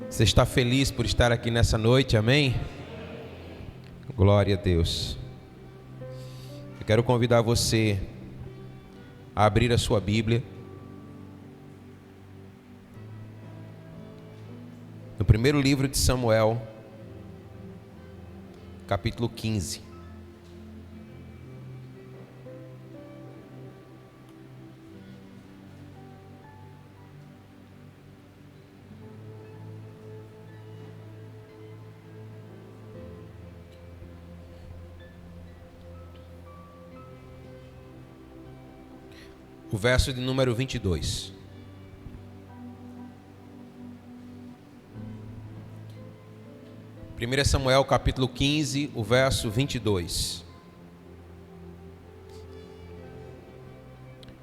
Você está feliz por estar aqui nessa noite, amém? Glória a Deus. Eu quero convidar você a abrir a sua Bíblia no primeiro livro de Samuel, capítulo 15. O verso de número 22. Primeiro Samuel capítulo 15, o verso 22.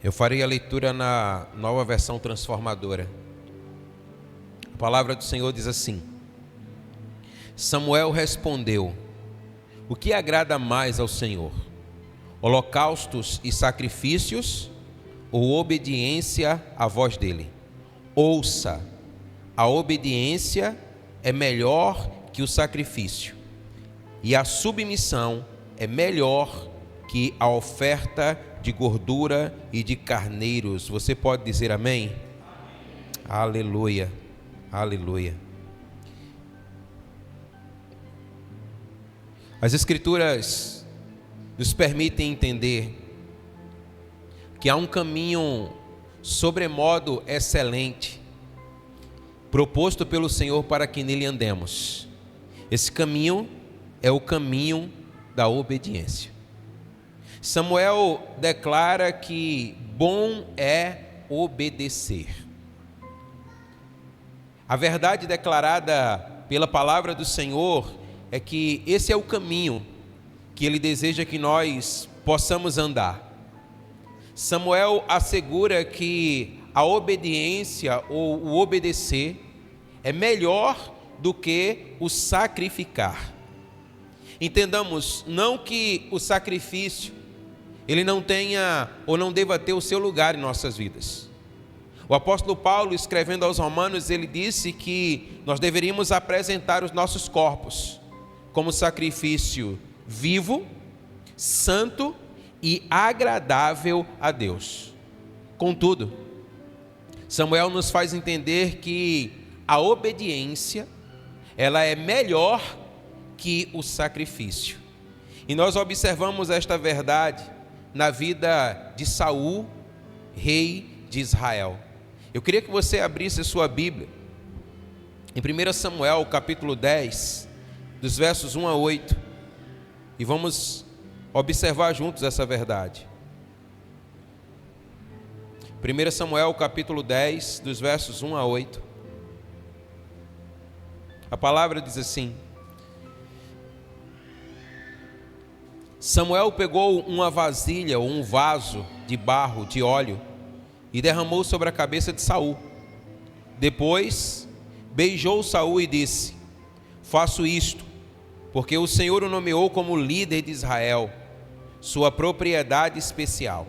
Eu farei a leitura na Nova Versão Transformadora. A palavra do Senhor diz assim: Samuel respondeu: o que agrada mais ao Senhor? Holocaustos e sacrifícios ou obediência à voz dele? Ouça, a obediência é melhor que o sacrifício, e a submissão é melhor que a oferta de gordura e de carneiros. Você pode dizer amém? Amém. Aleluia, aleluia. As Escrituras nos permitem entender que há um caminho sobremodo excelente proposto pelo Senhor para que nele andemos. Esse caminho é o caminho da obediência. Samuel declara que bom é obedecer. A verdade declarada pela palavra do Senhor é que esse é o caminho que ele deseja que nós possamos andar. Samuel assegura que a obediência ou o obedecer é melhor do que o sacrificar. Entendamos, não que o sacrifício ele não tenha ou não deva ter o seu lugar em nossas vidas. O apóstolo Paulo, escrevendo aos Romanos, ele disse que nós deveríamos apresentar os nossos corpos como sacrifício vivo, santo e agradável a Deus. Contudo, Samuel nos faz entender que a obediência, ela é melhor que o sacrifício. E nós observamos esta verdade na vida de Saul, rei de Israel. Eu queria que você abrisse a sua Bíblia em 1 Samuel, capítulo 10, dos versos 1 a 8, e vamos observar juntos essa verdade. 1 Samuel capítulo 10, dos versos 1 a 8. A palavra diz assim: Samuel pegou uma vasilha ou um vaso de barro de óleo e derramou sobre a cabeça de Saul. Depois beijou Saul e disse: faço isto porque o Senhor o nomeou como líder de Israel, sua propriedade especial.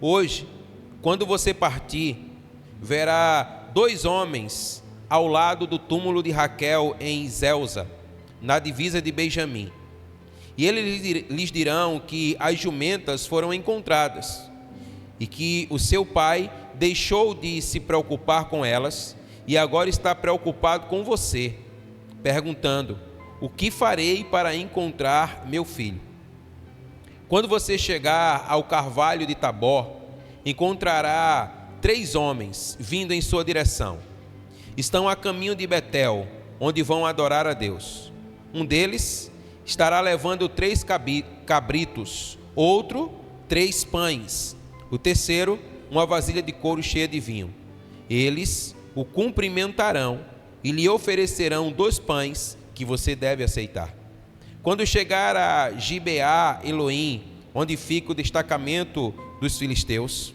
Hoje, quando você partir, verá 2 homens ao lado do túmulo de Raquel em Zelza, na divisa de Benjamim. E eles lhes dirão que as jumentas foram encontradas e que o seu pai deixou de se preocupar com elas e agora está preocupado com você, perguntando: o que farei para encontrar meu filho? Quando você chegar ao carvalho de Tabor, encontrará 3 homens vindo em sua direção. Estão a caminho de Betel, onde vão adorar a Deus. Um deles estará levando 3 cabritos, outro 3 pães, o terceiro uma vasilha de couro cheia de vinho. Eles o cumprimentarão e lhe oferecerão 2 pães que você deve aceitar. Quando chegar a Gibeá Elohim, onde fica o destacamento dos filisteus,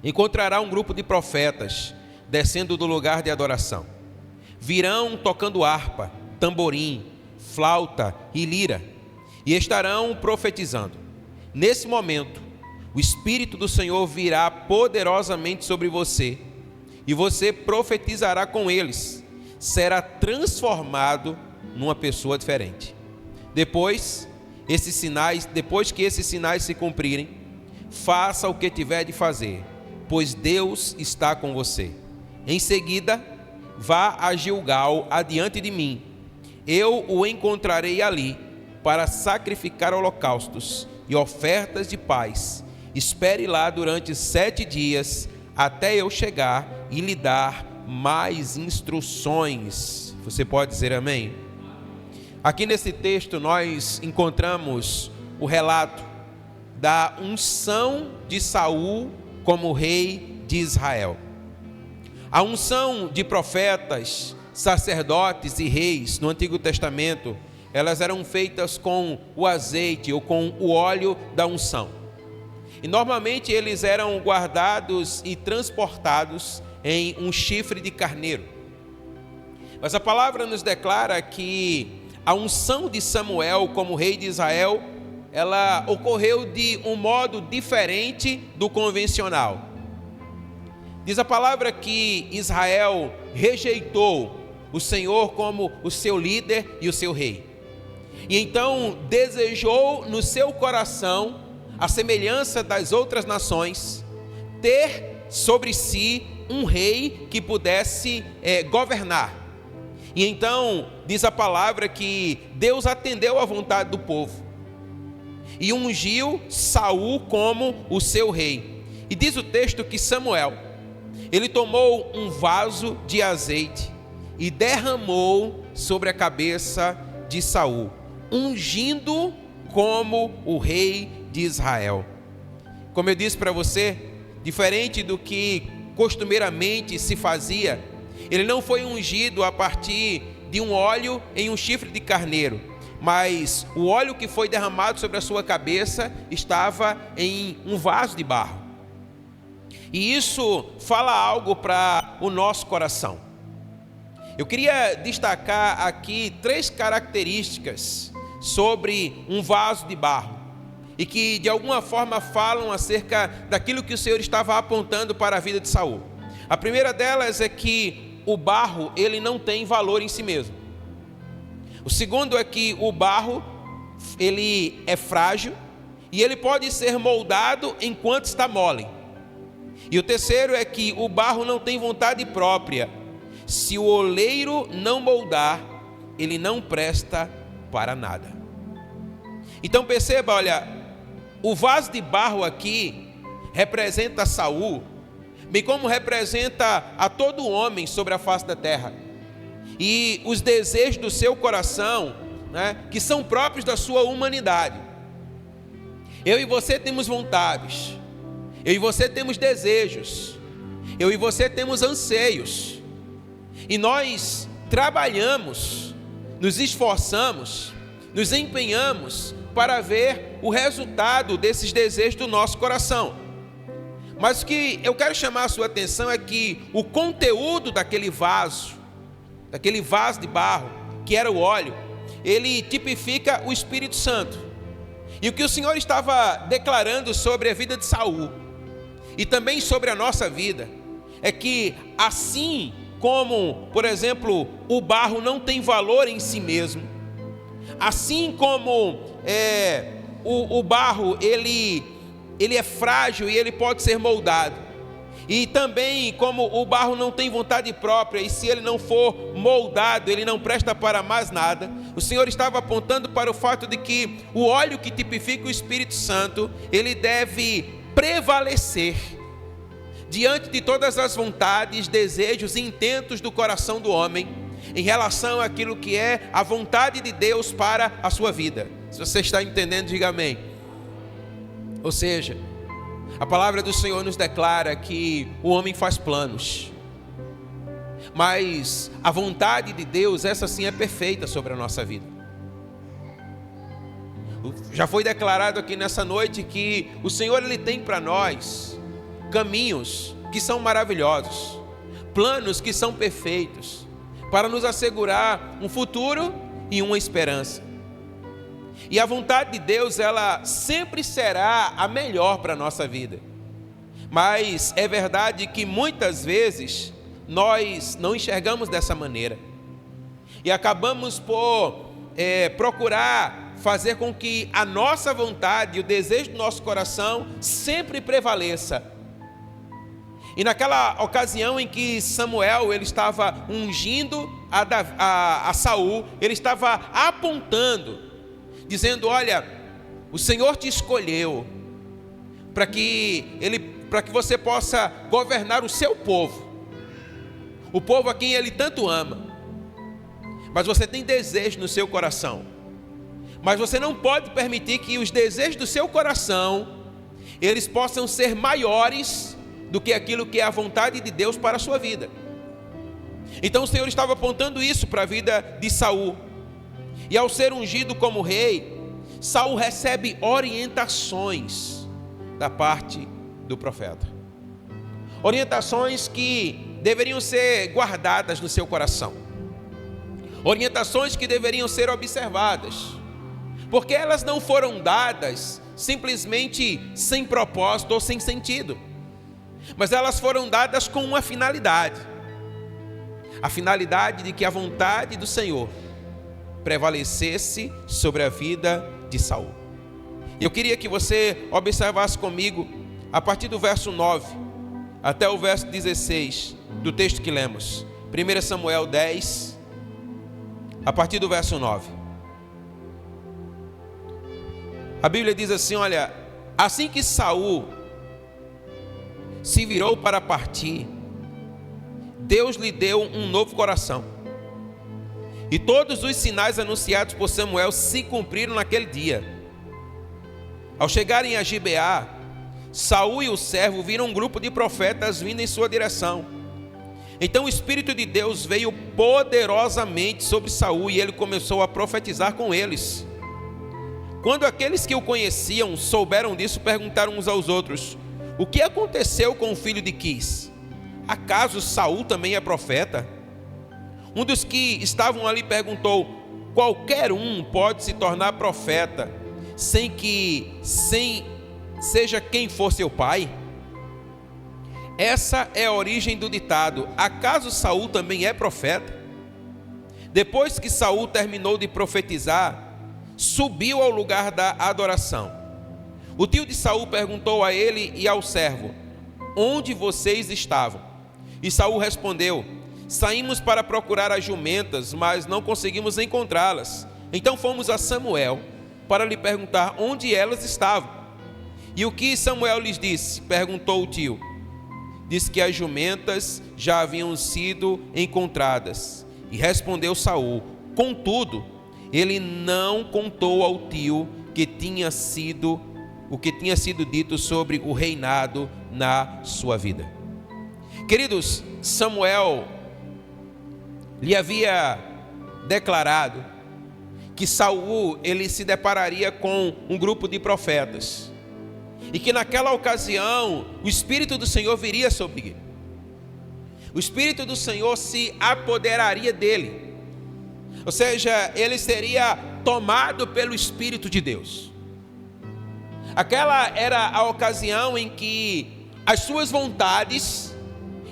encontrará um grupo de profetas descendo do lugar de adoração. Virão tocando harpa, tamborim, flauta e lira, e estarão profetizando. Nesse momento, o Espírito do Senhor virá poderosamente sobre você, e você profetizará com eles, será transformado numa pessoa diferente. Depois que esses sinais se cumprirem, faça o que tiver de fazer, pois Deus está com você. Em seguida, vá a Gilgal adiante de mim. Eu o encontrarei ali para sacrificar holocaustos e ofertas de paz. Espere lá durante 7 dias até eu chegar e lhe dar mais instruções. Você pode dizer amém? Aqui nesse texto nós encontramos o relato da unção de Saul como rei de Israel. A unção de profetas, sacerdotes e reis no Antigo Testamento, elas eram feitas com o azeite ou com o óleo da unção. E normalmente eles eram guardados e transportados em um chifre de carneiro. Mas a palavra nos declara que a unção de Samuel como rei de Israel, ela ocorreu de um modo diferente do convencional. Diz a palavra que Israel rejeitou o Senhor como o seu líder e o seu rei. E então desejou no seu coração, à semelhança das outras nações, ter sobre si um rei que pudesse governar. E então diz a palavra que Deus atendeu à vontade do povo e ungiu Saul como o seu rei. E diz o texto que Samuel, ele tomou um vaso de azeite e derramou sobre a cabeça de Saul, ungindo como o rei de Israel. Como eu disse para você, diferente do que costumeiramente se fazia, ele não foi ungido a partir de um óleo em um chifre de carneiro, mas o óleo que foi derramado sobre a sua cabeça estava em um vaso de barro. E isso fala algo para o nosso coração. Eu queria destacar aqui 3 características sobre um vaso de barro e que de alguma forma falam acerca daquilo que o Senhor estava apontando para a vida de Saul. A primeira delas é que o barro, ele não tem valor em si mesmo. O segundo é que o barro, ele é frágil e ele pode ser moldado enquanto está mole. E o terceiro é que o barro não tem vontade própria. Se o oleiro não moldar, ele não presta para nada. Então perceba, olha, o vaso de barro aqui representa Saul, bem como representa a todo homem sobre a face da terra. E os desejos do seu coração, né, que são próprios da sua humanidade. Eu e você temos vontades. Eu e você temos desejos. Eu e você temos anseios. E nós trabalhamos, nos esforçamos, nos empenhamos para ver o resultado desses desejos do nosso coração. Mas o que eu quero chamar a sua atenção é que o conteúdo daquele vaso de barro, que era o óleo, ele tipifica o Espírito Santo. E o que o Senhor estava declarando sobre a vida de Saul e também sobre a nossa vida é que assim como, por exemplo, o barro não tem valor em si mesmo, assim como o barro ele é frágil e ele pode ser moldado, e também como o barro não tem vontade própria e se ele não for moldado ele não presta para mais nada, o Senhor estava apontando para o fato de que o óleo que tipifica o Espírito Santo, ele deve prevalecer diante de todas as vontades, desejos e intentos do coração do homem em relação àquilo que é a vontade de Deus para a sua vida. Se você está entendendo, diga amém. Ou seja, a palavra do Senhor nos declara que o homem faz planos, mas a vontade de Deus, essa sim é perfeita sobre a nossa vida. Já foi declarado aqui nessa noite que o Senhor ele tem para nós caminhos que são maravilhosos, planos que são perfeitos, para nos assegurar um futuro e uma esperança. E a vontade de Deus, ela sempre será a melhor para a nossa vida. Mas é verdade que muitas vezes nós não enxergamos dessa maneira. E acabamos por procurar fazer com que a nossa vontade, o desejo do nosso coração sempre prevaleça. E naquela ocasião em que Samuel ele estava ungindo a Saul, ele estava apontando, dizendo: olha, o Senhor te escolheu para que você possa governar o seu povo, o povo a quem ele tanto ama. Mas você tem desejo no seu coração, mas você não pode permitir que os desejos do seu coração eles possam ser maiores do que aquilo que é a vontade de Deus para a sua vida. Então o Senhor estava apontando isso para a vida de Saul. E ao ser ungido como rei, Saul recebe orientações da parte do profeta. Orientações que deveriam ser guardadas no seu coração. Orientações que deveriam ser observadas, porque elas não foram dadas simplesmente sem propósito ou sem sentido, mas elas foram dadas com uma finalidade. A finalidade de que a vontade do Senhor prevalecesse sobre a vida de Saul. Eu queria que você observasse comigo a partir do verso 9 até o verso 16 do texto que lemos. 1 Samuel 10, a partir do verso 9. A Bíblia diz assim: olha, assim que Saul se virou para partir, Deus lhe deu um novo coração. E todos os sinais anunciados por Samuel se cumpriram naquele dia. Ao chegarem a Gibeá, Saul e o servo viram um grupo de profetas vindo em sua direção. Então o Espírito de Deus veio poderosamente sobre Saul e ele começou a profetizar com eles. Quando aqueles que o conheciam souberam disso, perguntaram uns aos outros: o que aconteceu com o filho de Quis? Acaso Saul também é profeta? Um dos que estavam ali perguntou: qualquer um pode se tornar profeta, sem seja quem for seu pai? Essa é a origem do ditado: acaso Saul também é profeta? Depois que Saul terminou de profetizar, subiu ao lugar da adoração. O tio de Saul perguntou a ele e ao servo: onde vocês estavam? E Saul respondeu: saímos para procurar as jumentas, mas não conseguimos encontrá-las. Então fomos a Samuel para lhe perguntar onde elas estavam. E o que Samuel lhes disse? Perguntou o tio. Disse que as jumentas já haviam sido encontradas. E respondeu Saul: contudo, ele não contou ao tio o que tinha sido dito sobre o reinado na sua vida. Queridos, Samuel lhe havia declarado que Saul ele se depararia com um grupo de profetas e que naquela ocasião o Espírito do Senhor viria sobre ele. O Espírito do Senhor se apoderaria dele, ou seja, ele seria tomado pelo Espírito de Deus. Aquela era a ocasião em que as suas vontades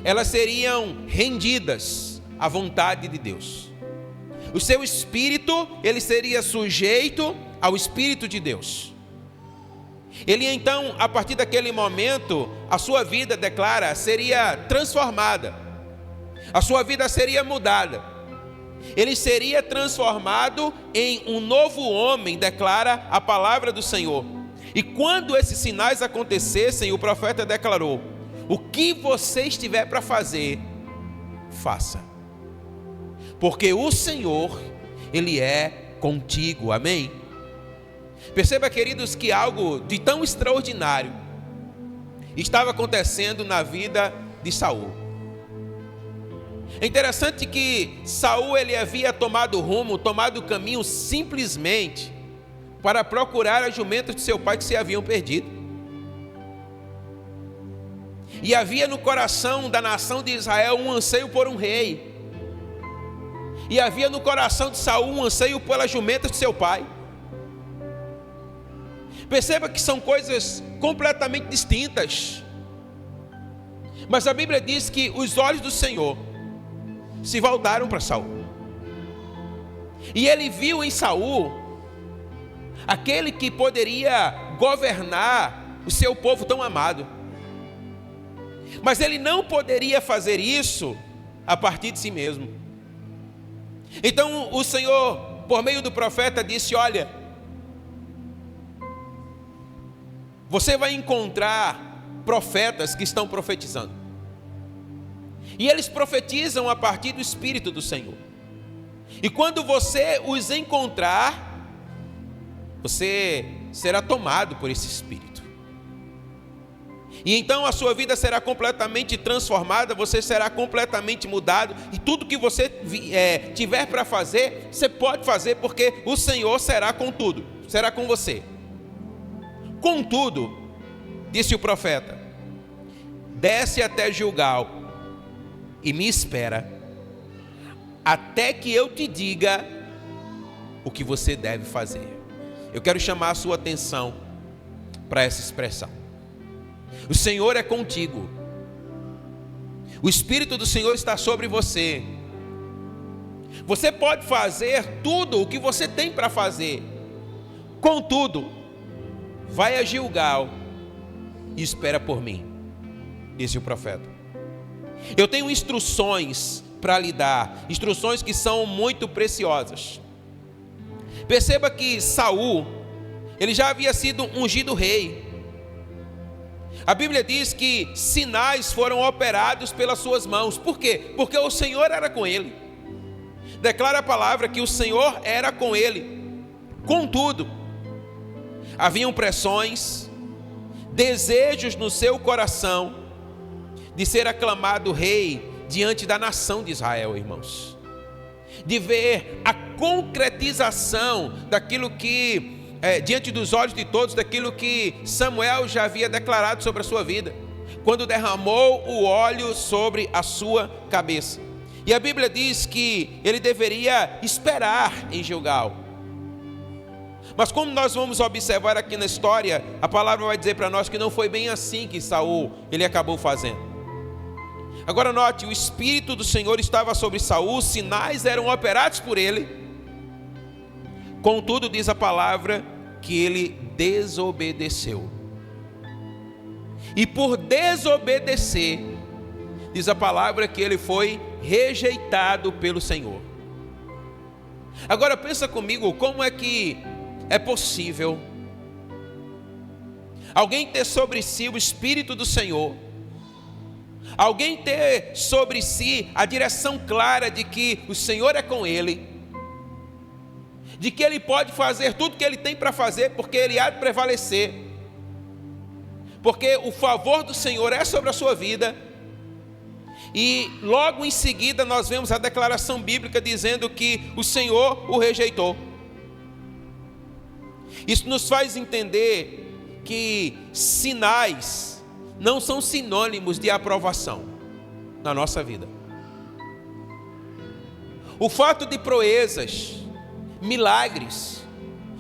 elas seriam rendidas à vontade de Deus. O seu espírito ele seria sujeito ao Espírito de Deus. Ele então, a partir daquele momento, a sua vida, declara, seria transformada. A sua vida seria mudada. Ele seria transformado em um novo homem, declara a palavra do Senhor. E quando esses sinais acontecessem, o profeta declarou: o que você estiver para fazer, faça, porque o Senhor, Ele é contigo. Amém? Perceba, queridos, que algo de tão extraordinário estava acontecendo na vida de Saul. É interessante que Saul ele havia tomado caminho simplesmente para procurar as jumentas de seu pai que se haviam perdido. E havia no coração da nação de Israel um anseio por um rei. E havia no coração de Saul um anseio pelas jumentas de seu pai. Perceba que são coisas completamente distintas. Mas a Bíblia diz que os olhos do Senhor se voltaram para Saul. E ele viu em Saul aquele que poderia governar o seu povo tão amado. Mas ele não poderia fazer isso a partir de si mesmo. Então o Senhor, por meio do profeta, disse: olha, você vai encontrar profetas que estão profetizando. E eles profetizam a partir do Espírito do Senhor. E quando você os encontrar, você será tomado por esse Espírito. E então a sua vida será completamente transformada, você será completamente mudado. E tudo que você tiver para fazer, você pode fazer, porque o Senhor será com tudo, será com você. Contudo, disse o profeta, desce até Gilgal e me espera, até que eu te diga o que você deve fazer. Eu quero chamar a sua atenção para essa expressão. O Senhor é contigo. O Espírito do Senhor está sobre você. Você pode fazer tudo o que você tem para fazer. Contudo, vai a Gilgal e espera por mim, disse o profeta. Eu tenho instruções para lhe dar, instruções que são muito preciosas. Perceba que Saul, ele já havia sido ungido rei. A Bíblia diz que sinais foram operados pelas suas mãos. Por quê? Porque o Senhor era com ele. Declara a palavra que o Senhor era com ele. Contudo, haviam pressões, desejos no seu coração de ser aclamado rei diante da nação de Israel, irmãos. De ver a concretização daquilo que diante dos olhos de todos, daquilo que Samuel já havia declarado sobre a sua vida, quando derramou o óleo sobre a sua cabeça. E a Bíblia diz que ele deveria esperar em Gilgal. Mas como nós vamos observar aqui na história, a palavra vai dizer para nós que não foi bem assim que Saul ele acabou fazendo. Agora note, o Espírito do Senhor estava sobre Saul, sinais eram operados por ele. Contudo, diz a palavra que ele desobedeceu. E por desobedecer, diz a palavra que ele foi rejeitado pelo Senhor. Agora pensa comigo, como é que é possível alguém ter sobre si o Espírito do Senhor, alguém ter sobre si a direção clara de que o Senhor é com ele, de que ele pode fazer tudo que ele tem para fazer, porque ele há de prevalecer, porque o favor do Senhor é sobre a sua vida. E logo em seguida nós vemos a declaração bíblica dizendo que o Senhor o rejeitou. Isso nos faz entender que sinais não são sinônimos de aprovação na nossa vida. O fato de proezas, milagres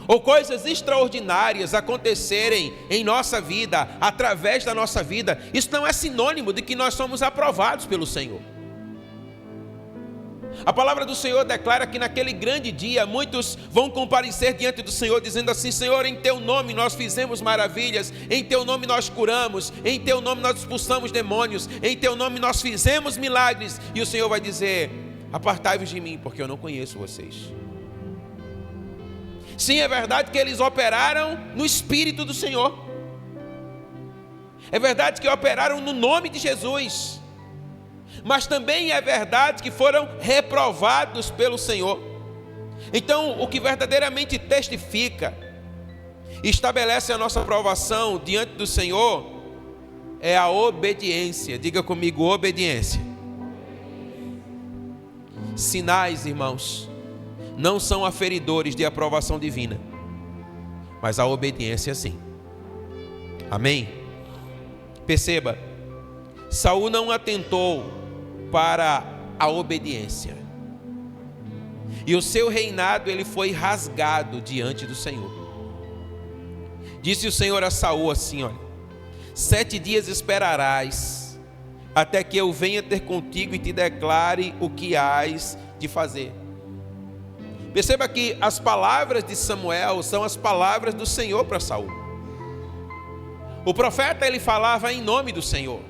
ou coisas extraordinárias acontecerem em nossa vida, através da nossa vida, isso não é sinônimo de que nós somos aprovados pelo Senhor. A palavra do Senhor declara que naquele grande dia muitos vão comparecer diante do Senhor dizendo assim: Senhor, em teu nome nós fizemos maravilhas, em teu nome nós curamos, em teu nome nós expulsamos demônios, em teu nome nós fizemos milagres. E o Senhor vai dizer: apartai-vos de mim, porque eu não conheço vocês. Sim, é verdade que eles operaram no Espírito do Senhor. É verdade que operaram no nome de Jesus. Mas também é verdade que foram reprovados pelo Senhor. Então, o que verdadeiramente testifica e estabelece a nossa aprovação diante do Senhor é a obediência. Diga comigo, obediência. Sinais, irmãos, não são aferidores de aprovação divina, mas a obediência sim. Amém? Perceba, Saul não atentou para a obediência, e o seu reinado ele foi rasgado diante do Senhor. Disse o Senhor a Saul assim: olha, 7 dias esperarás, até que eu venha ter contigo e te declare o que hás de fazer. Perceba que as palavras de Samuel são as palavras do Senhor para Saul. O profeta, ele falava em nome do Senhor.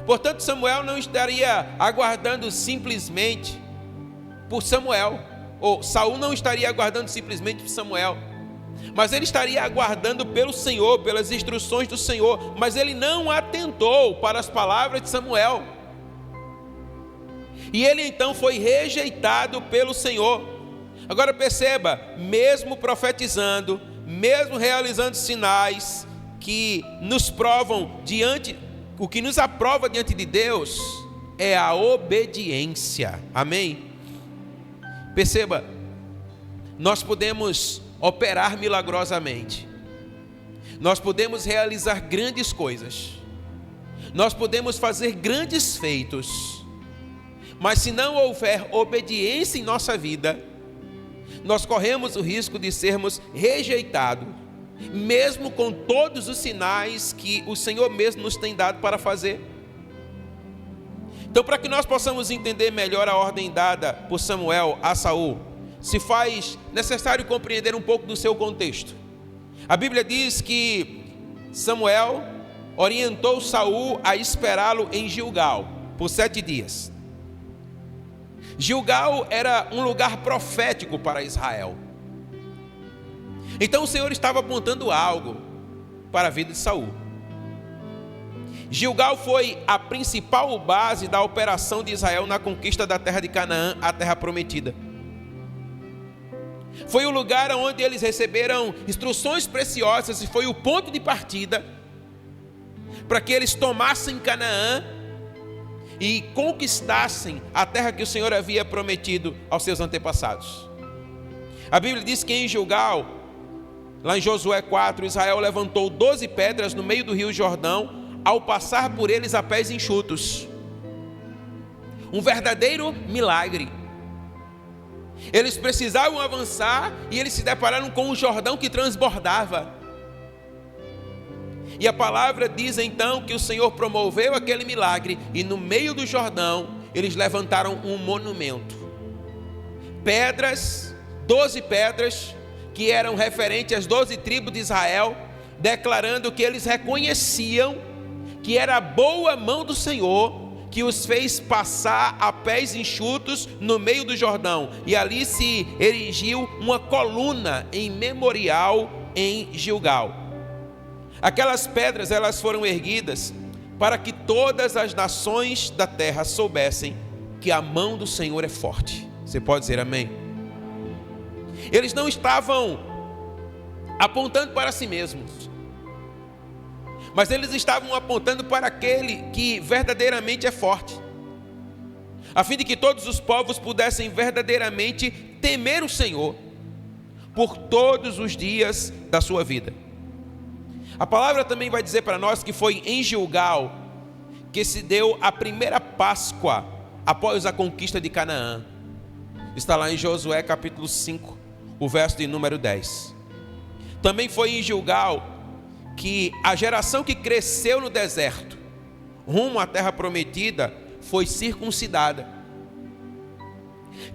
Portanto, Samuel não estaria aguardando simplesmente por Samuel, ou Saul não estaria aguardando simplesmente por Samuel, mas ele estaria aguardando pelo Senhor, pelas instruções do Senhor, mas ele não atentou para as palavras de Samuel. E ele então foi rejeitado pelo Senhor. Agora perceba, mesmo profetizando, mesmo realizando sinais que nos provam o que nos aprova diante de Deus é a obediência. Amém? Perceba, nós podemos operar milagrosamente, nós podemos realizar grandes coisas, nós podemos fazer grandes feitos, mas se não houver obediência em nossa vida, nós corremos o risco de sermos rejeitados, mesmo com todos os sinais que o Senhor mesmo nos tem dado para fazer. Então, para que nós possamos entender melhor a ordem dada por Samuel a Saul, se faz necessário compreender um pouco do seu contexto. A Bíblia diz que Samuel orientou Saul a esperá-lo em Gilgal por 7 dias. Gilgal era um lugar profético para Israel. Então o Senhor estava apontando algo para a vida de Saul. Gilgal foi a principal base da operação de Israel na conquista da terra de Canaã, a terra prometida. Foi o lugar onde eles receberam instruções preciosas e foi o ponto de partida para que eles tomassem Canaã e conquistassem a terra que o Senhor havia prometido aos seus antepassados. A Bíblia diz que em Gilgal, lá em Josué 4, Israel levantou 12 pedras no meio do rio Jordão, ao passar por eles a pés enxutos. Um verdadeiro milagre. Eles precisavam avançar e eles se depararam com um Jordão que transbordava. E a palavra diz então que o Senhor promoveu aquele milagre e no meio do Jordão eles levantaram um monumento. Pedras, 12 pedras, que eram referentes às 12 tribos de Israel, declarando que eles reconheciam que era a boa mão do Senhor que os fez passar a pés enxutos no meio do Jordão. E ali se erigiu uma coluna em memorial em Gilgal. Aquelas pedras, elas foram erguidas para que todas as nações da terra soubessem que a mão do Senhor é forte. Você pode dizer amém? Eles não estavam apontando para si mesmos, mas eles estavam apontando para aquele que verdadeiramente é forte, a fim de que todos os povos pudessem verdadeiramente temer o Senhor por todos os dias da sua vida. A palavra também vai dizer para nós que foi em Gilgal que se deu a primeira Páscoa após a conquista de Canaã. Está lá em Josué capítulo 5, o verso de número 10. Também foi em Gilgal que a geração que cresceu no deserto, rumo à terra prometida, foi circuncidada.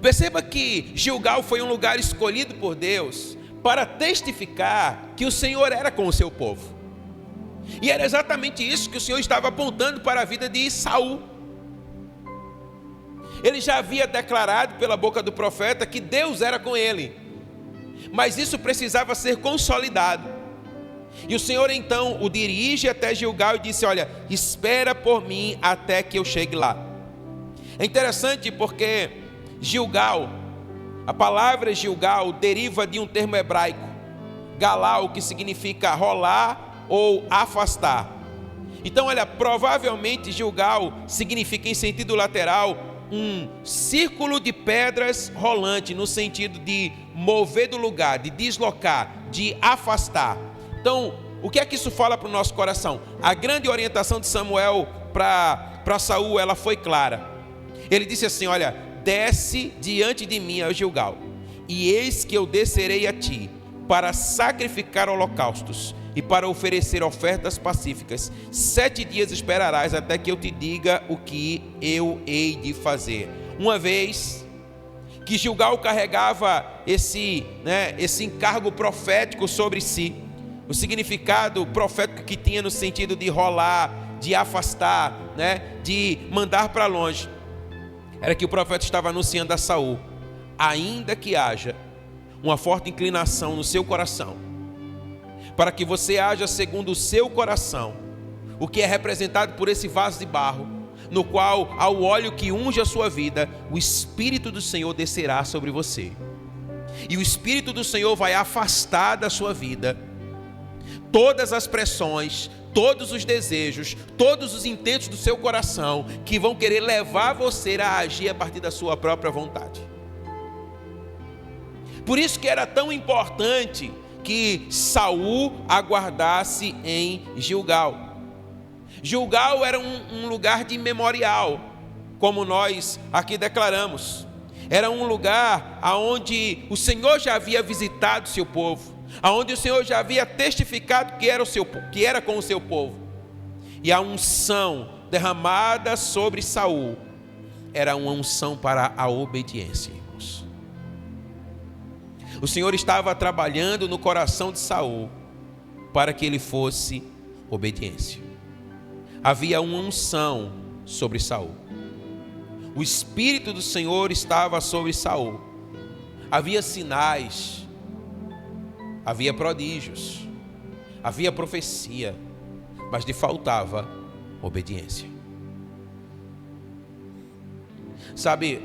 Perceba que Gilgal foi um lugar escolhido por Deus para testificar que o Senhor era com o seu povo. E era exatamente isso que o Senhor estava apontando para a vida de Saul. Ele já havia declarado pela boca do profeta que Deus era com ele, mas isso precisava ser consolidado. E o Senhor então o dirige até Gilgal e disse: olha, espera por mim até que eu chegue lá. É interessante porque Gilgal, a palavra Gilgal deriva de um termo hebraico, galal, que significa rolar ou afastar. Então olha, provavelmente Gilgal significa em sentido lateral um círculo de pedras rolante, no sentido de mover do lugar, de deslocar, de afastar. Então, o que é que isso fala para o nosso coração? A grande orientação de Samuel para Saul, ela foi clara. Ele disse assim: olha, desce diante de mim a Gilgal, e eis que eu descerei a ti para sacrificar holocaustos, e para oferecer ofertas pacíficas. 7 dias esperarás até que eu te diga o que eu hei de fazer. Uma vez que Gilgal carregava esse encargo profético sobre si, o significado profético que tinha no sentido de rolar, de afastar, de mandar para longe, era que o profeta estava anunciando a Saul: ainda que haja uma forte inclinação no seu coração, para que você haja segundo o seu coração, o que é representado por esse vaso de barro, no qual, ao óleo que unge a sua vida, o Espírito do Senhor descerá sobre você, e o Espírito do Senhor vai afastar da sua vida todas as pressões, todos os desejos, todos os intentos do seu coração, que vão querer levar você a agir a partir da sua própria vontade. Por isso que era tão importante que Saul aguardasse em Gilgal. Gilgal era um lugar de memorial, como nós aqui declaramos. Era um lugar onde o Senhor já havia visitado seu povo, onde o Senhor já havia testificado que era com o seu povo. E a unção derramada sobre Saul era uma unção para a obediência, irmãos. O Senhor estava trabalhando no coração de Saul para que ele fosse obediência. Havia uma unção sobre Saul. O Espírito do Senhor estava sobre Saul. Havia sinais, havia prodígios, havia profecia, mas lhe faltava obediência. Sabe,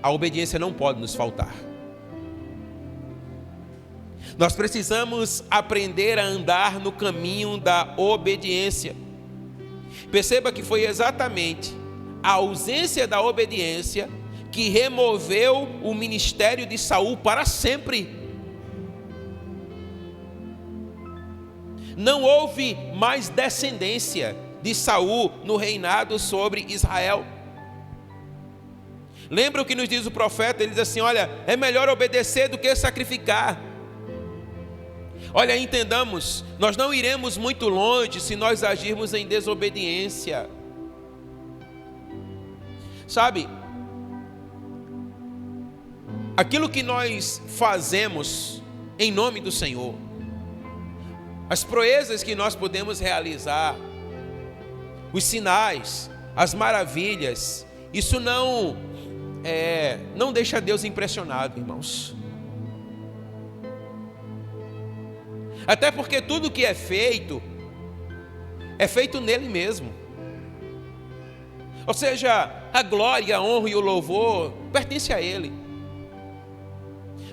a obediência não pode nos faltar. Nós precisamos aprender a andar no caminho da obediência. Perceba que foi exatamente a ausência da obediência que removeu o ministério de Saul para sempre. Não houve mais descendência de Saul no reinado sobre Israel. Lembra o que nos diz o profeta? Ele diz assim: olha, é melhor obedecer do que sacrificar. Olha, entendamos, nós não iremos muito longe se nós agirmos em desobediência. Sabe, aquilo que nós fazemos em nome do Senhor, as proezas que nós podemos realizar, os sinais, as maravilhas, isso não deixa Deus impressionado, irmãos. Até porque tudo que é feito nele mesmo. Ou seja, a glória, a honra e o louvor pertence a Ele.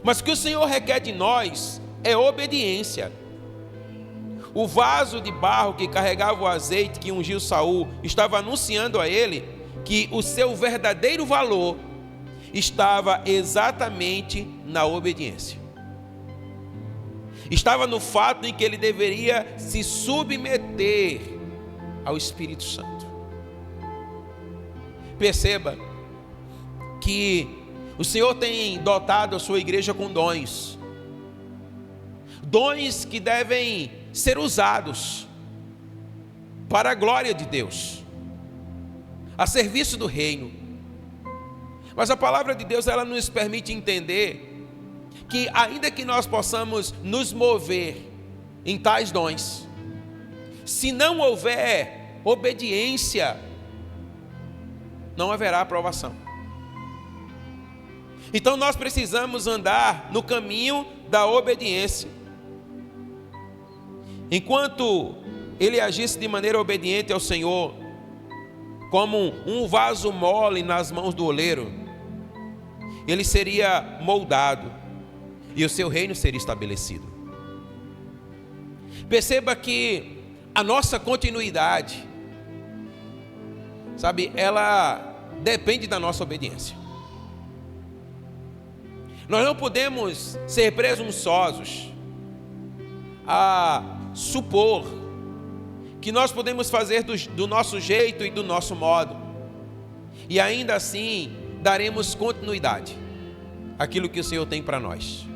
Mas o que o Senhor requer de nós é obediência. O vaso de barro que carregava o azeite que ungiu Saul estava anunciando a ele que o seu verdadeiro valor estava exatamente na obediência. Estava no fato em que ele deveria se submeter ao Espírito Santo. Perceba que o Senhor tem dotado a sua igreja com dons. Dons que devem ser usados para a glória de Deus, a serviço do reino. Mas a palavra de Deus, ela nos permite entender que ainda que nós possamos nos mover em tais dons, se não houver obediência, não haverá aprovação. Então nós precisamos andar no caminho da obediência. Enquanto ele agisse de maneira obediente ao Senhor, como um vaso mole nas mãos do oleiro, ele seria moldado e o seu reino seria estabelecido. Perceba que a nossa continuidade, sabe, ela depende da nossa obediência. Nós não podemos ser presunçosos a supor que nós podemos fazer do nosso jeito e do nosso modo, e ainda assim daremos continuidade àquilo que o Senhor tem para nós.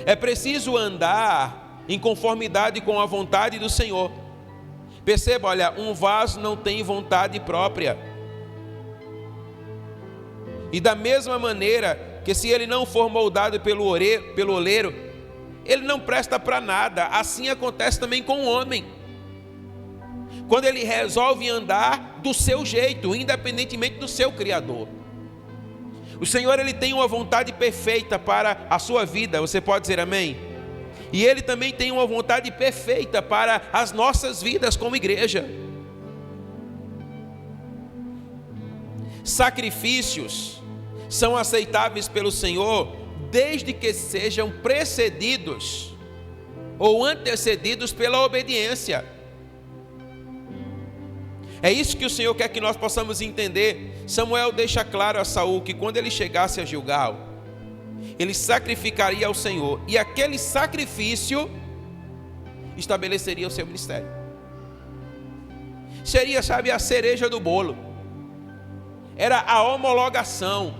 É preciso andar em conformidade com a vontade do Senhor. Perceba, olha, um vaso não tem vontade própria. E da mesma maneira que se ele não for moldado pelo oleiro, ele não presta para nada. Assim acontece também com o homem. Quando ele resolve andar do seu jeito, independentemente do seu Criador. O Senhor, ele tem uma vontade perfeita para a sua vida. Você pode dizer amém? E Ele também tem uma vontade perfeita para as nossas vidas como igreja. Sacrifícios são aceitáveis pelo Senhor desde que sejam precedidos ou antecedidos pela obediência. É isso que o Senhor quer que nós possamos entender. Samuel deixa claro a Saul que quando ele chegasse a Gilgal, ele sacrificaria ao Senhor, e aquele sacrifício estabeleceria o seu ministério. Seria, sabe, a cereja do bolo. Era a homologação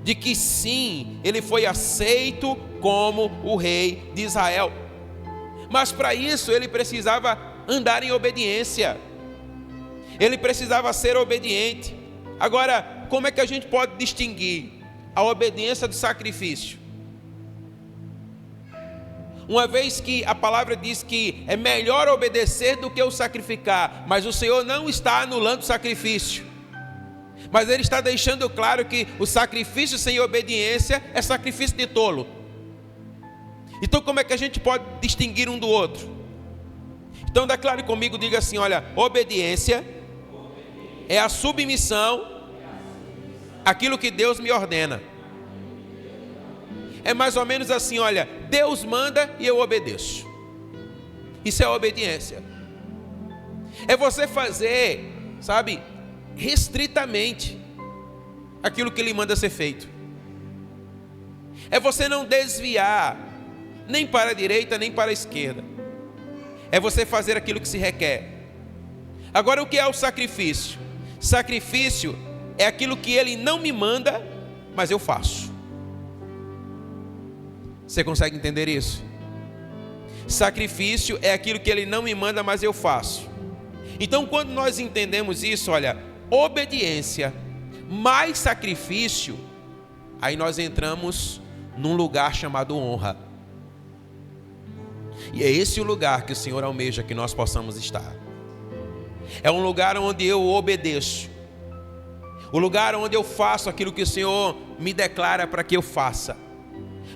de que sim, ele foi aceito como o rei de Israel. Mas para isso ele precisava andar em obediência. Ele precisava ser obediente. Agora, como é que a gente pode distinguir a obediência do sacrifício? Uma vez que a palavra diz que é melhor obedecer do que o sacrificar, mas o Senhor não está anulando o sacrifício, mas Ele está deixando claro que o sacrifício sem obediência é sacrifício de tolo. Então como é que a gente pode distinguir um do outro? Então declare comigo, diga assim, olha, obediência é a submissão àquilo que Deus me ordena. É mais ou menos assim, olha, Deus manda e eu obedeço. Isso é obediência. É você fazer, sabe, restritamente aquilo que Ele manda ser feito. É você não desviar nem para a direita nem para a esquerda. É você fazer aquilo que se requer. Agora, o que é o sacrifício? Sacrifício é aquilo que Ele não me manda, mas eu faço. Você consegue entender isso? Sacrifício é aquilo que Ele não me manda, mas eu faço. Então, quando nós entendemos isso, olha, obediência mais sacrifício, aí nós entramos num lugar chamado honra. E é esse o lugar que o Senhor almeja que nós possamos estar. É um lugar onde eu obedeço. O lugar onde eu faço aquilo que o Senhor me declara para que eu faça.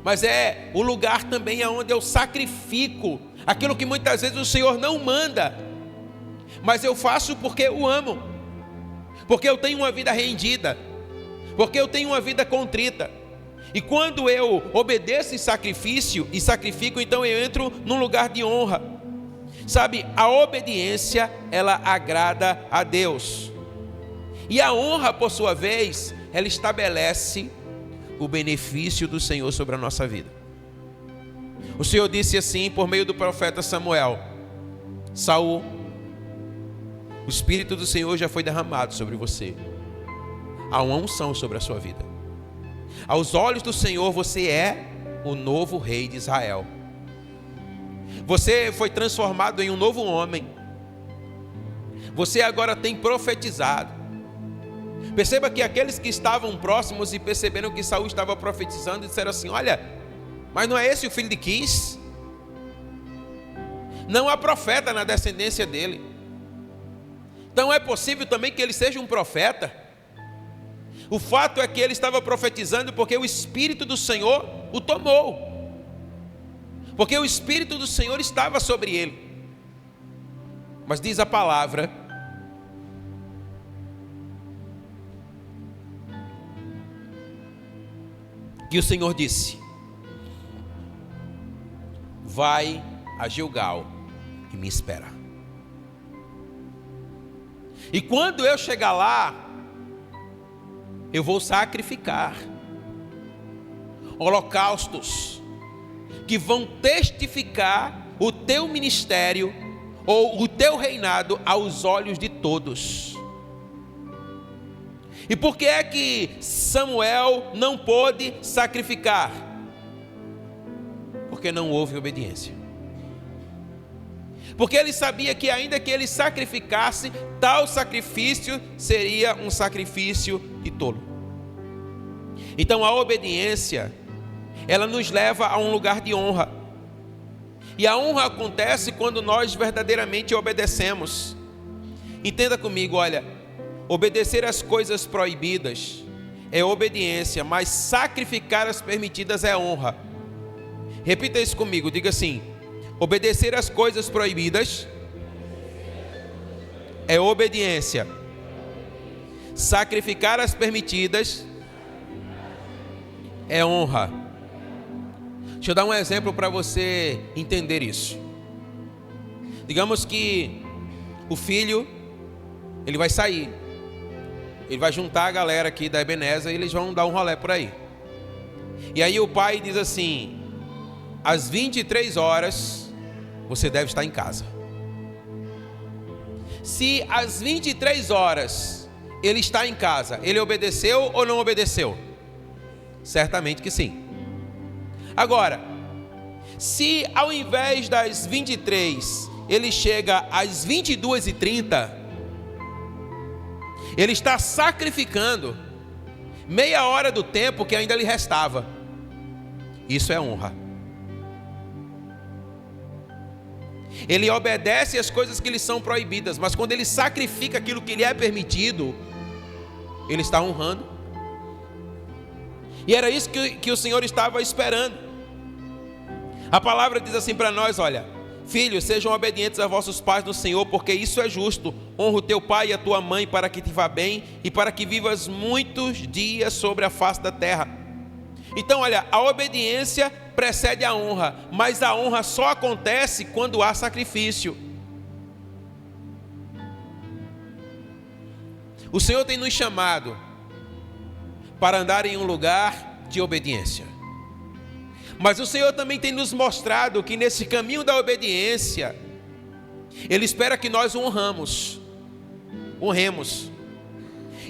Mas é o lugar também onde eu sacrifico aquilo que muitas vezes o Senhor não manda, mas eu faço porque eu amo, porque eu tenho uma vida rendida, porque eu tenho uma vida contrita. E quando eu obedeço e sacrifico, então eu entro num lugar de honra. Sabe, a obediência, ela agrada a Deus. E a honra, por sua vez, ela estabelece o benefício do Senhor sobre a nossa vida. O Senhor disse assim por meio do profeta Samuel: Saul, o Espírito do Senhor já foi derramado sobre você. Há uma unção sobre a sua vida. Aos olhos do Senhor você é o novo rei de Israel. Você foi transformado em um novo homem. Você agora tem profetizado. Perceba que aqueles que estavam próximos e perceberam que Saul estava profetizando, disseram assim: olha, mas não é esse o filho de Quis? Não há profeta na descendência dele. Então é possível também que ele seja um profeta. O fato é que ele estava profetizando porque o Espírito do Senhor o tomou. Porque o Espírito do Senhor estava sobre ele. Mas diz a palavra que o Senhor disse: vai a Gilgal e me espera. E quando eu chegar lá, eu vou sacrificar holocaustos que vão testificar o teu ministério ou o teu reinado aos olhos de todos. E por que é que Samuel não pôde sacrificar? Porque não houve obediência. Porque ele sabia que ainda que ele sacrificasse, tal sacrifício seria um sacrifício de tolo. Então a obediência, ela nos leva a um lugar de honra. E a honra acontece quando nós verdadeiramente obedecemos. Entenda comigo, olha, obedecer às coisas proibidas é obediência, mas sacrificar as permitidas é honra. Repita isso comigo, diga assim: obedecer às coisas proibidas é obediência, sacrificar as permitidas é honra. Deixa eu dar um exemplo para você entender isso. Digamos que o filho, ele vai sair, ele vai juntar a galera aqui da Ebenezer e eles vão dar um rolê por aí. E aí o pai diz assim: às 23 horas você deve estar em casa. Se às 23 horas ele está em casa, ele obedeceu ou não obedeceu? Certamente que sim. Agora, se ao invés das 23 ele chega às 22h30, ele está sacrificando meia hora do tempo que ainda lhe restava. Isso é honra. Ele obedece às coisas que lhe são proibidas, mas quando ele sacrifica aquilo que lhe é permitido, ele está honrando. E era isso que o Senhor estava esperando. A palavra diz assim para nós, olha: filhos, sejam obedientes a vossos pais no Senhor, porque isso é justo. Honra o teu pai e a tua mãe, para que te vá bem e para que vivas muitos dias sobre a face da terra. Então, olha, a obediência precede a honra, mas a honra só acontece quando há sacrifício. O Senhor tem nos chamado para andar em um lugar de obediência. Mas o Senhor também tem nos mostrado que nesse caminho da obediência, Ele espera que nós honremos.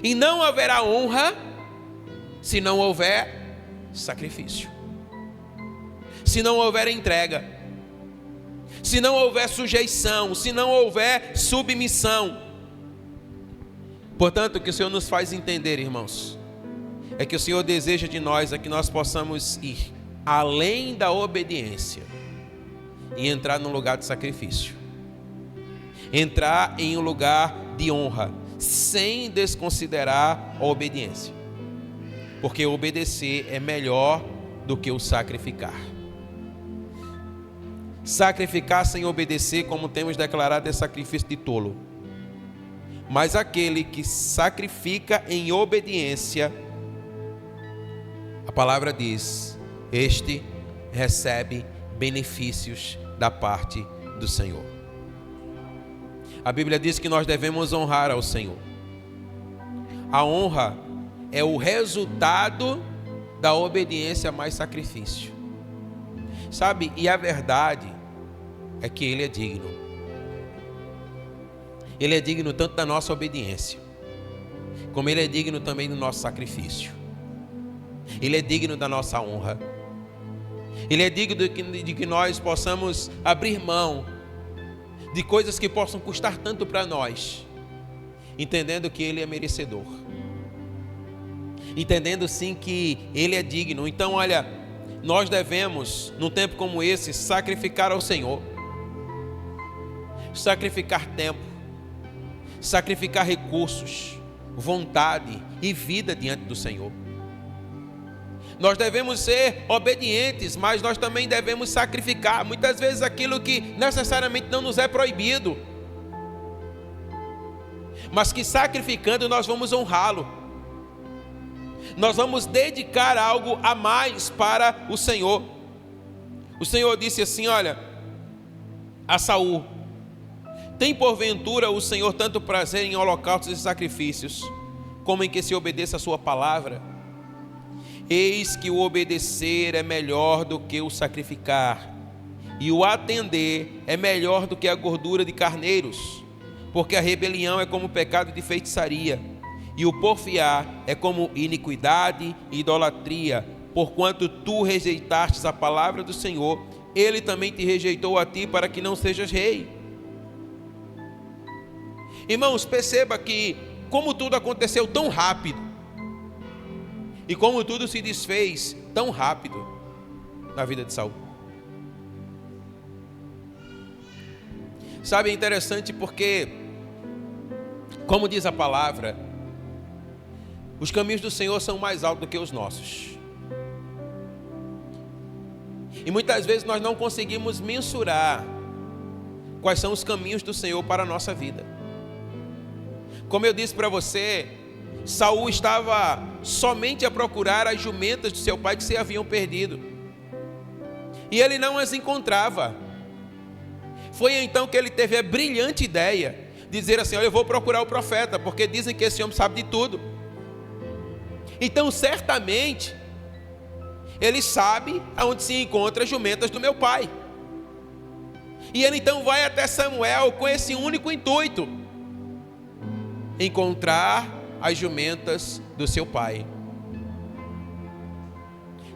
E não haverá honra se não houver sacrifício, se não houver entrega, se não houver sujeição, se não houver submissão. Portanto, o que o Senhor nos faz entender, irmãos, é que o Senhor deseja de nós que nós possamos ir além da obediência e entrar num lugar de sacrifício, entrar em um lugar de honra, sem desconsiderar a obediência, porque obedecer é melhor do que o sacrificar. Sacrificar sem obedecer, como temos declarado, é sacrifício de tolo. Mas aquele que sacrifica em obediência, a palavra diz, este recebe benefícios da parte do Senhor. A Bíblia diz que nós devemos honrar ao Senhor. A honra é o resultado da obediência mais sacrifício. Sabe, e a verdade é que Ele é digno. Ele é digno tanto da nossa obediência, como Ele é digno também do nosso sacrifício. Ele é digno da nossa honra. Ele é digno de que nós possamos abrir mão de coisas que possam custar tanto para nós, entendendo que Ele é merecedor, entendendo sim que Ele é digno. Então, olha, nós devemos, num tempo como esse, sacrificar ao Senhor, sacrificar tempo, sacrificar recursos, vontade e vida diante do Senhor. Nós devemos ser obedientes, mas nós também devemos sacrificar, muitas vezes, aquilo que necessariamente não nos é proibido, mas que sacrificando nós vamos honrá-lo. Nós vamos dedicar algo a mais para o Senhor. O Senhor disse assim, olha, a Saul: tem porventura o Senhor tanto prazer em holocaustos e sacrifícios, como em que se obedeça a sua palavra? Eis que o obedecer é melhor do que o sacrificar, e o atender é melhor do que a gordura de carneiros, porque a rebelião é como o pecado de feitiçaria, e o porfiar é como iniquidade e idolatria, porquanto tu rejeitastes a palavra do Senhor, ele também te rejeitou a ti para que não sejas rei. Irmãos, perceba que como tudo aconteceu tão rápido e como tudo se desfez tão rápido na vida de Saul. Sabe, é interessante porque, como diz a palavra, os caminhos do Senhor são mais altos do que os nossos. E muitas vezes nós não conseguimos mensurar quais são os caminhos do Senhor para a nossa vida. Como eu disse para você, Saul estava somente a procurar as jumentas de seu pai que se haviam perdido. E ele não as encontrava. Foi então que ele teve a brilhante ideia de dizer assim: olha, eu vou procurar o profeta, porque dizem que esse homem sabe de tudo. Então certamente ele sabe aonde se encontram as jumentas do meu pai. E ele então vai até Samuel com esse único intuito: encontrar as jumentas do seu pai.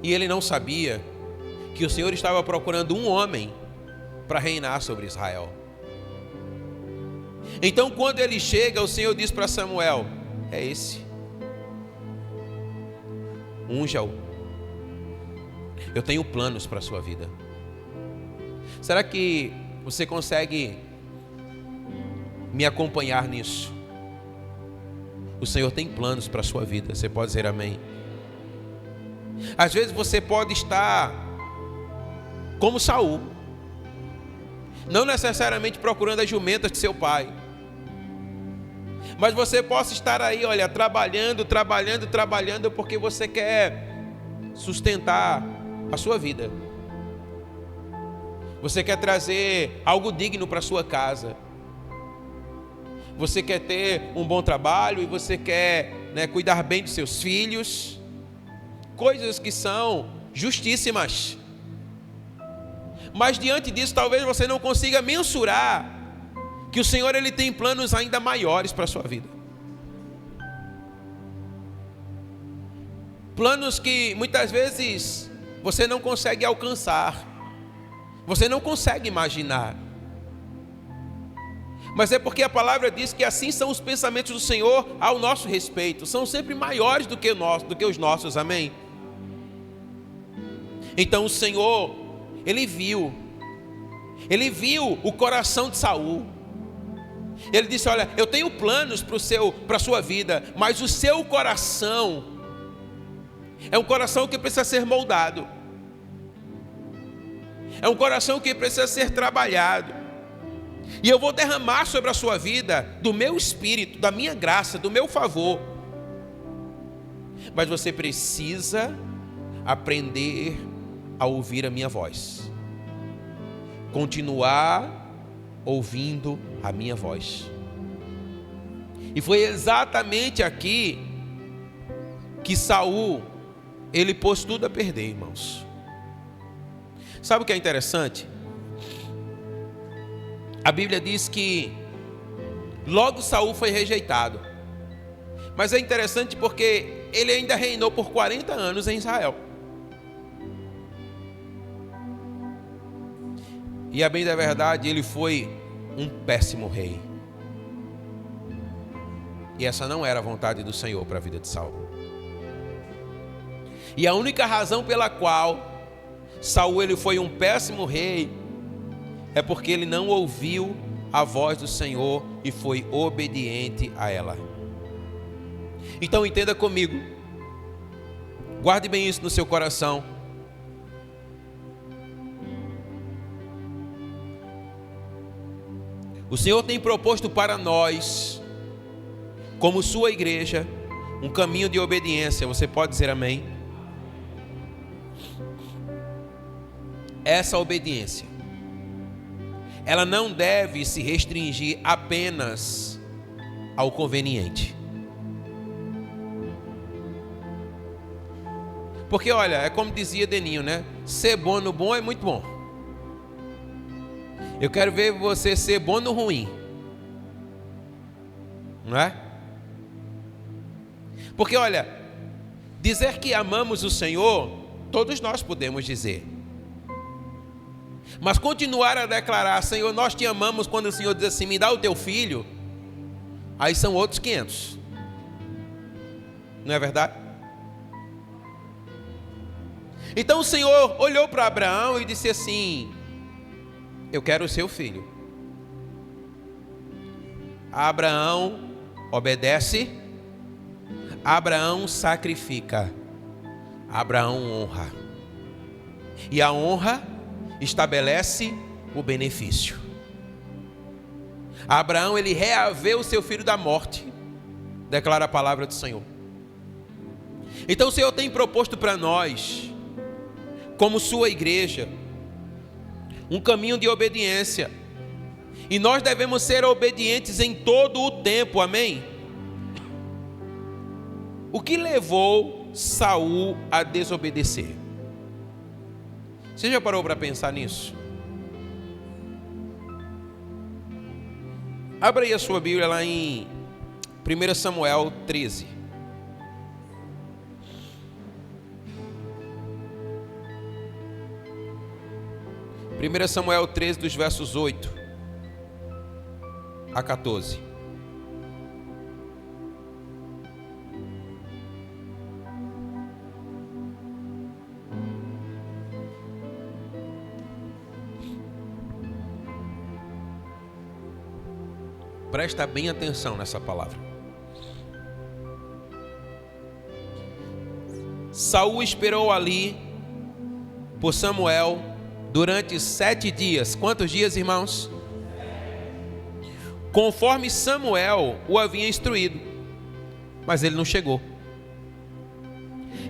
E ele não sabia que o Senhor estava procurando um homem para reinar sobre Israel. Então quando ele chega, o Senhor diz para Samuel: é esse, unja-o, eu tenho planos para a sua vida. Será que você consegue me acompanhar nisso? O Senhor tem planos para a sua vida. Você pode dizer amém? Às vezes você pode estar como Saul, não necessariamente procurando as jumentas de seu pai, mas você possa estar aí, olha, trabalhando, porque você quer sustentar a sua vida. Você quer trazer algo digno para a sua casa. Você quer ter um bom trabalho e você quer, cuidar bem dos seus filhos. Coisas que são justíssimas. Mas diante disso, talvez você não consiga mensurar que o Senhor ele tem planos ainda maiores para a sua vida. Planos que muitas vezes você não consegue alcançar. Você não consegue imaginar. Mas é porque a palavra diz que assim são os pensamentos do Senhor ao nosso respeito. São sempre maiores do que os nossos, amém? Então o Senhor, Ele viu o coração de Saul. Ele disse: olha, eu tenho planos para a sua vida, mas o seu coração é um coração que precisa ser moldado. É um coração que precisa ser trabalhado. E eu vou derramar sobre a sua vida do meu espírito, da minha graça, do meu favor. Mas você precisa aprender a ouvir a minha voz. Continuar ouvindo a minha voz. E foi exatamente aqui que Saul, ele pôs tudo a perder, irmãos. Sabe o que é interessante? A Bíblia diz que logo Saul foi rejeitado. Mas é interessante porque ele ainda reinou por 40 anos em Israel. E a bem da verdade, ele foi um péssimo rei. E essa não era a vontade do Senhor para a vida de Saul. E a única razão pela qual Saul ele foi um péssimo rei é porque ele não ouviu a voz do Senhor e foi obediente a ela. Então entenda comigo, guarde bem isso no seu coração. O Senhor tem proposto para nós, como sua igreja, um caminho de obediência. Você pode dizer amém? Essa obediência, ela não deve se restringir apenas ao conveniente. Porque olha, é como dizia Deninho, né? Ser bom no bom é muito bom. Eu quero ver você ser bom no ruim. Não é? Porque olha, dizer que amamos o Senhor, todos nós podemos dizer. Mas continuar a declarar: Senhor, nós te amamos, quando o Senhor diz assim: me dá o teu filho, aí são outros 500. Não é verdade? Então o Senhor olhou para Abraão e disse assim: eu quero o seu filho. Abraão obedece, Abraão sacrifica, Abraão honra. E a honra estabelece o benefício. Abraão, ele reaveu o seu filho da morte, declara a palavra do Senhor. Então o Senhor tem proposto para nós, como sua igreja, um caminho de obediência. E nós devemos ser obedientes em todo o tempo, amém? O que levou Saul a desobedecer? Você já parou para pensar nisso? Abra aí a sua Bíblia lá em 1 Samuel 13. Primeira Samuel 13, dos versos 8 a 14. Presta bem atenção nessa palavra. Saul esperou ali por Samuel durante 7 dias. Quantos dias, irmãos? Conforme Samuel o havia instruído, mas ele não chegou.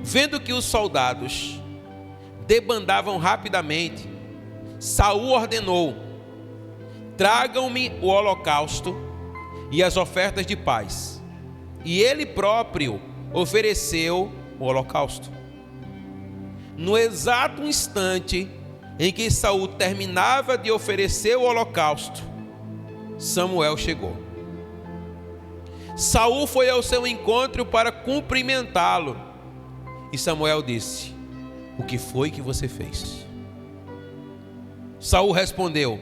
Vendo que os soldados debandavam rapidamente, Saul ordenou: tragam-me o holocausto e as ofertas de paz. E ele próprio ofereceu o holocausto. No exato instante em que Saul terminava de oferecer o holocausto, Samuel chegou. Saul foi ao seu encontro para cumprimentá-lo. E Samuel disse: o que foi que você fez? Saul respondeu: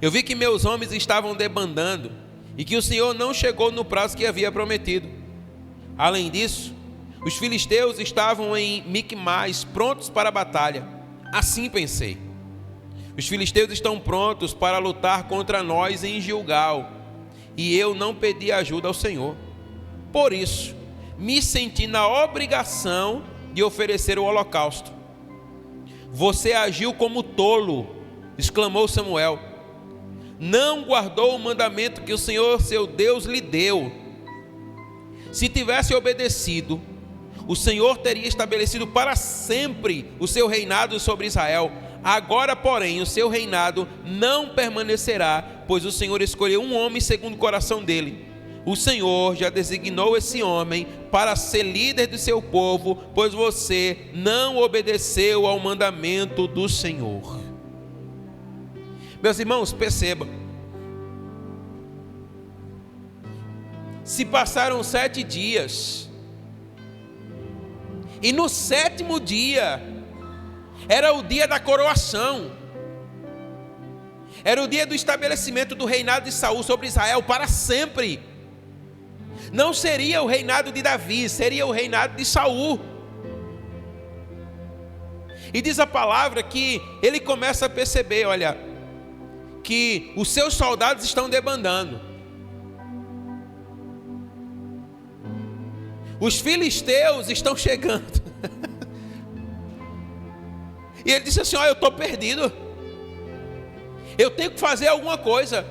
eu vi que meus homens estavam debandando e que o Senhor não chegou no prazo que havia prometido. Além disso, os filisteus estavam em Micmais, prontos para a batalha. Assim pensei: os filisteus estão prontos para lutar contra nós em Gilgal, e eu não pedi ajuda ao Senhor. Por isso, me senti na obrigação de oferecer o holocausto. Você agiu como tolo, exclamou Samuel. Não guardou o mandamento que o Senhor seu Deus lhe deu. Se tivesse obedecido, o Senhor teria estabelecido para sempre o seu reinado sobre Israel. Agora, porém, o seu reinado não permanecerá, pois o Senhor escolheu um homem segundo o coração dele. O Senhor já designou esse homem para ser líder do seu povo, pois você não obedeceu ao mandamento do Senhor. Meus irmãos, percebam. Se passaram 7 dias, e no 7º dia era o dia da coroação, era o dia do estabelecimento do reinado de Saul sobre Israel para sempre. Não seria o reinado de Davi, seria o reinado de Saul. E diz a palavra que ele começa a perceber, olha, que os seus soldados estão debandando. Os filisteus estão chegando. E ele disse assim: olha, eu estou perdido. Eu tenho que fazer alguma coisa.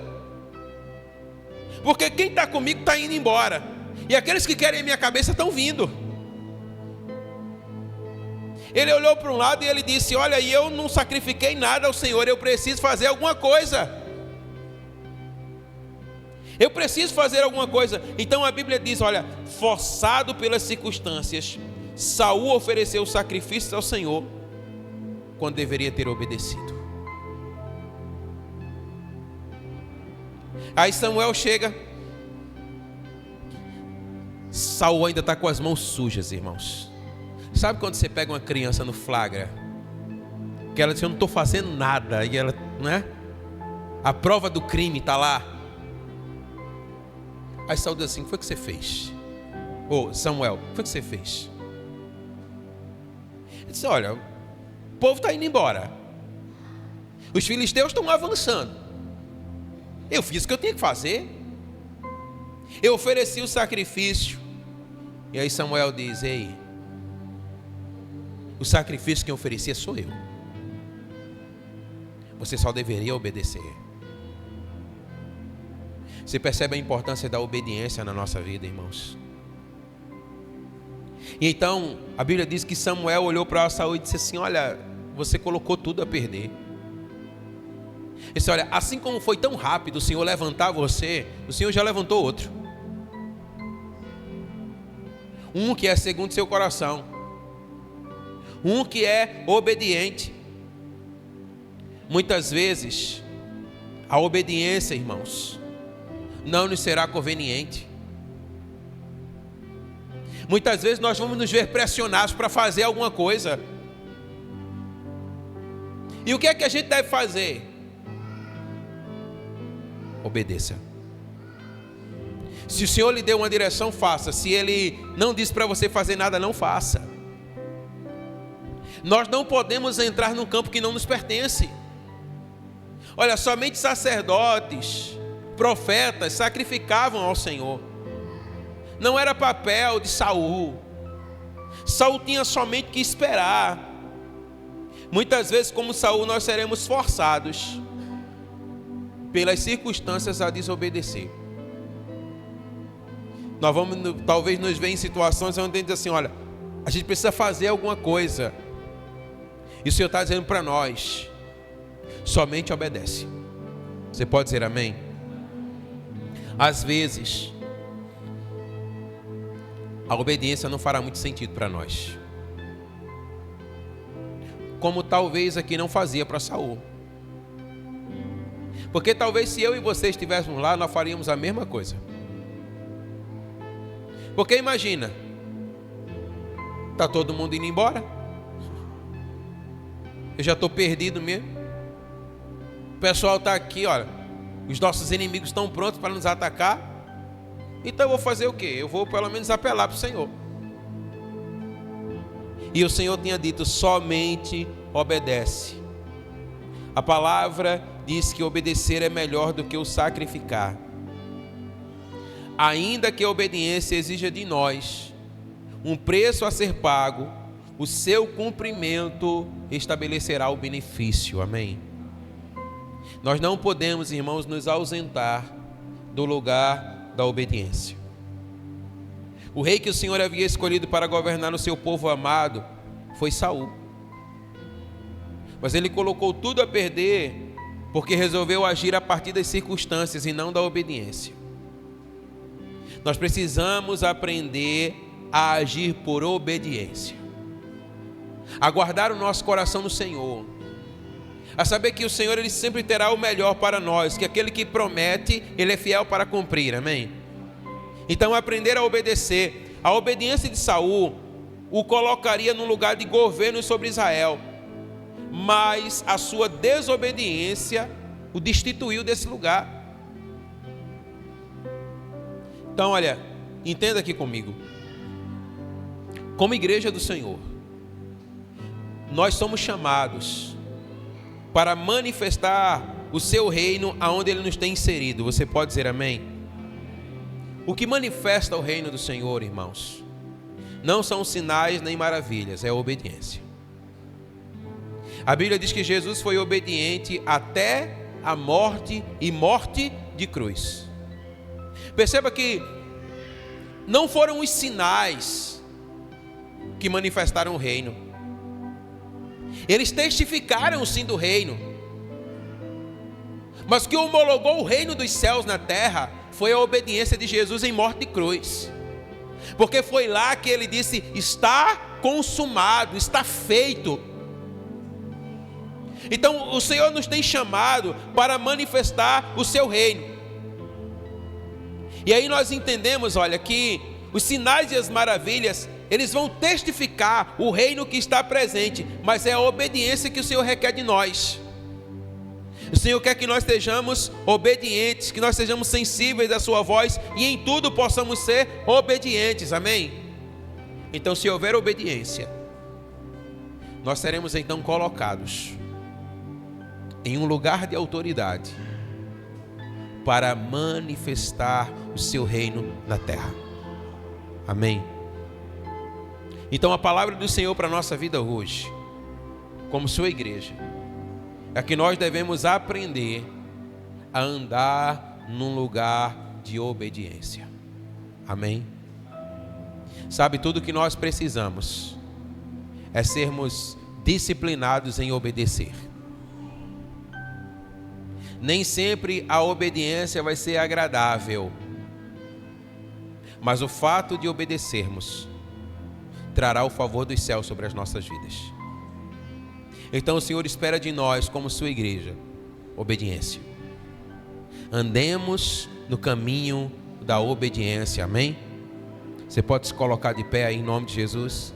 Porque quem está comigo está indo embora. E aqueles que querem a minha cabeça estão vindo. Ele olhou para um lado e ele disse: olha, eu não sacrifiquei nada ao Senhor, eu preciso fazer alguma coisa. Eu preciso fazer alguma coisa. Então a Bíblia diz, olha, forçado pelas circunstâncias, Saul ofereceu sacrifícios ao Senhor, quando deveria ter obedecido. Aí Samuel chega. Saul ainda está com as mãos sujas, irmãos. Sabe quando você pega uma criança no flagra Que ela disse: eu não estou fazendo nada. E ela, né? A prova do crime está lá. Aí Saul diz assim: o que foi que você fez? Ô Samuel, o que foi que você fez? Ele disse: olha, o povo está indo embora. Os filisteus estão avançando. Eu fiz o que eu tinha que fazer. Eu ofereci o sacrifício. E aí Samuel diz: ei, o sacrifício que eu oferecia sou eu. Você só deveria obedecer. Você percebe a importância da obediência na nossa vida, irmãos? E então a Bíblia diz que Samuel olhou para Saul e disse assim: olha, você colocou tudo a perder. Ele disse: olha, assim como foi tão rápido o Senhor levantar você, o Senhor já levantou outro. Um que é segundo seu coração. Um que é obediente. Muitas vezes a obediência, irmãos, não nos será conveniente. Muitas vezes nós vamos nos ver pressionados para fazer alguma coisa. E o que é que a gente deve fazer? Obedeça. Se o Senhor lhe deu uma direção, faça. Se Ele não disse para você fazer nada, não faça. Nós não podemos entrar num campo que não nos pertence. Olha, somente sacerdotes, profetas sacrificavam ao Senhor. Não era papel de Saul. Saul tinha somente que esperar. Muitas vezes, como Saul, nós seremos forçados pelas circunstâncias a desobedecer. Nós vamos talvez nos ver em situações onde a gente diz assim: olha, a gente precisa fazer alguma coisa. E o Senhor está dizendo para nós: somente obedece. Você pode dizer amém? Às vezes a obediência não fará muito sentido para nós, como talvez aqui não fazia para Saul. Porque talvez se eu e você estivéssemos lá, nós faríamos a mesma coisa. Porque imagina, está todo mundo indo embora, eu já estou perdido mesmo. O pessoal está aqui, olha, os nossos inimigos estão prontos para nos atacar. Então eu vou fazer o quê? Eu vou pelo menos apelar para o Senhor. E o Senhor tinha dito: somente obedece. A palavra diz que obedecer é melhor do que o sacrificar. Ainda que a obediência exija de nós um preço a ser pago, o seu cumprimento estabelecerá o benefício. Amém? Nós não podemos, irmãos, nos ausentar do lugar da obediência. O rei que o Senhor havia escolhido para governar o seu povo amado foi Saul. Mas ele colocou tudo a perder porque resolveu agir a partir das circunstâncias e não da obediência. Nós precisamos aprender a agir por obediência, a guardar o nosso coração no Senhor, a saber que o Senhor ele sempre terá o melhor para nós, que aquele que promete, ele é fiel para cumprir, amém? Então aprender a obedecer. A obediência de Saul o colocaria no lugar de governo sobre Israel, mas a sua desobediência o destituiu desse lugar. Então olha, entenda aqui comigo, como igreja do Senhor, nós somos chamados para manifestar o seu reino aonde Ele nos tem inserido. Você pode dizer amém? O que manifesta o reino do Senhor, irmãos, não são sinais nem maravilhas, é a obediência. A Bíblia diz que Jesus foi obediente até a morte e morte de cruz. Perceba que não foram os sinais que manifestaram o reino. Eles testificaram sim do reino, mas o que homologou o reino dos céus na terra foi a obediência de Jesus em morte de cruz. Porque foi lá que ele disse: está consumado, está feito. Então o Senhor nos tem chamado para manifestar o seu reino. E aí nós entendemos, olha, que os sinais e as maravilhas, eles vão testificar o reino que está presente, mas é a obediência que o Senhor requer de nós. O Senhor quer que nós sejamos obedientes, que nós sejamos sensíveis à sua voz e em tudo possamos ser obedientes, amém? Então, se houver obediência, nós seremos então colocados em um lugar de autoridade para manifestar o seu reino na terra, amém? Então a palavra do Senhor para a nossa vida hoje, como sua igreja, é que nós devemos aprender a andar num lugar de obediência. Amém? Sabe, tudo que nós precisamos é sermos disciplinados em obedecer. Nem sempre a obediência vai ser agradável, mas o fato de obedecermos trará o favor dos céus sobre as nossas vidas. Então o Senhor espera de nós, como sua igreja, obediência. Andemos no caminho da obediência, amém? Você pode se colocar de pé aí em nome de Jesus.